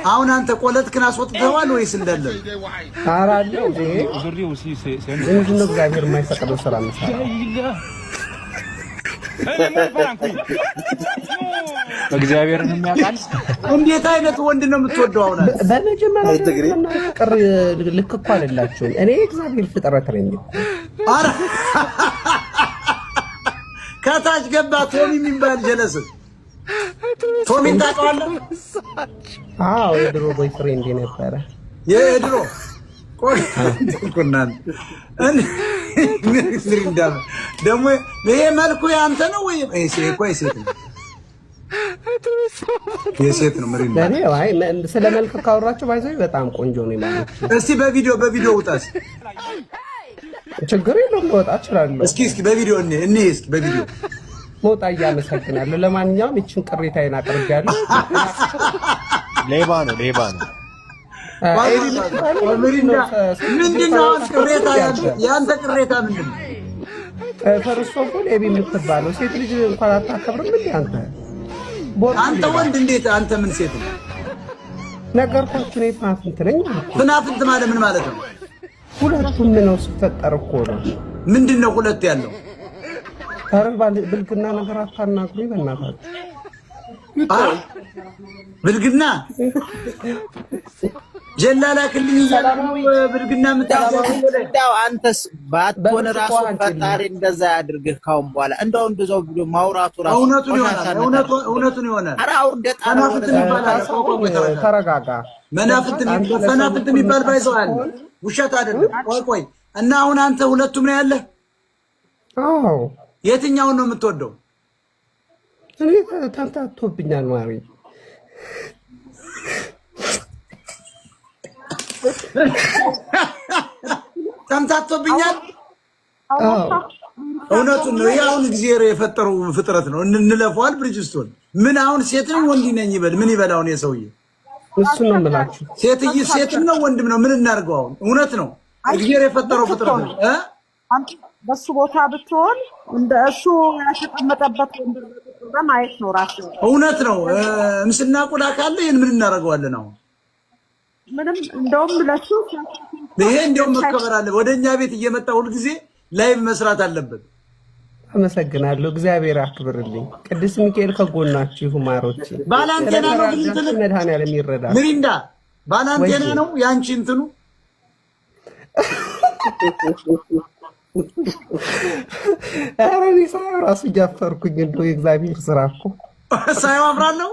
አሁን አንተ ቆለጥክን አስወጥተዋል ወይስ እንዳለ? አራለው ዙሪው ምንድነው እግዚአብሔር የማይፈቅደው ስራ መስራት? እግዚአብሔርን የሚያውቃል። እንዴት አይነት ወንድ ነው የምትወደው? አሁን በመጀመሪያ ፍቅር ልክ እኮ አይደላችሁም። እኔ እግዚአብሔር ፍጥረት ነኝ። አረ ከታች ገባ ቶሚ የሚባል ጀለስ ቶሚ ታውቀዋለህ? አዎ የድሮ ቦይፍሬንድ ነበረ። የድሮ ቆናን ምሪንዳ ደግሞ ይሄ መልኩ ያንተ ነው ወይ? ሴት ነው የሴት ነው ምሪንዳ። ለኔ አይ ስለ መልክ ካወራችሁ ባይዘይ በጣም ቆንጆ ነው ማለት። እስቲ በቪዲዮ ውጣስ። ችግር የለውም ልወጣ እችላለሁ። እስኪ በቪዲዮ እኔ እስኪ በቪዲዮ ሞጣ እያመሰግናለሁ። ለማንኛውም እቺን ቅሬታዬን አቅርቤያለሁ። ሌባ ነው ምንድነው ቅሬታ? ያንተ ቅሬታ ምንድነው? ፈርስቶ እኮ ኤቢ የምትባለው ሴት ልጅ እንኳን አታከብርም እንዴ አንተ? አንተ ወንድ እንዴት አንተ ምን ሴት ነው? ነገርኳችሁ ነው። ፍናፍንት ነኝ። ፍናፍንት ማለት ምን ማለት ነው? ሁለቱም ነው ሲፈጠር እኮ ነው። ምንድነው ሁለት ያለው? ታረባል ብልግና ነገር አታናግሩኝ በእናታችሁ። ብልግና ጀላላ ክልኝ ሰላማዊ ብልግና ምታው አንተስ ባትሆን ራሱ ፈጣሪ እንደዛ ያድርግህ። ካሁን በኋላ እንደው ቪዲዮ ማውራቱ ራሱ እውነቱን ይሆናል። አራው ተረጋጋ። መናፍንት የሚባል ባይዘዋል። ውሸት አይደለም። ቆይ እና አሁን አንተ ሁለቱም ነው ያለህ? አዎ። የትኛውን ነው የምትወደው? እኔ ተንታቶብኛል ማሪ። ተምታቶብኛል። እውነቱን ነው። ያው እግዚአብሔር የፈጠረው ፍጥረት ነው። እንለፈዋል። ብሪጅስቶን ምን አሁን ሴት ነው ወንድ ነኝ ይበል ምን ይበል? አሁን የሰውዬ እሱ ነው የምላችሁ። ሴትም ነው ወንድም ነው ምን እናድርገው? አሁን እውነት ነው። እግዚአብሔር የፈጠረው ፍጥረት ነው። አንተ በሱ ቦታ ብትሆን እንደ እሱ ያተቀመጠበት ወንበር በማየት ነው ራሱ። እውነት ነው። ምስና ቁላ ካለ ይሄን ምን እናደርገዋለን? አሁን ምንም እንደውም ለሱ ይሄ እንደውም መከበር አለ። ወደኛ ቤት እየመጣ ሁሉ ጊዜ ላይቭ መስራት አለበት። አመሰግናለሁ። እግዚአብሔር አክብርልኝ። ቅዱስ ሚካኤል ከጎናችሁ ማሮች። ባላንቴና ነው እንትን መድኃኒዓለም ይረዳ። ምሪንዳ ባላንቴና ነው ያንቺ እንትኑ አረኒ ሳይው ራሱ ጃፈርኩኝ። እንደው የእግዚአብሔር ስራ እኮ ሳይው አፍራለሁ።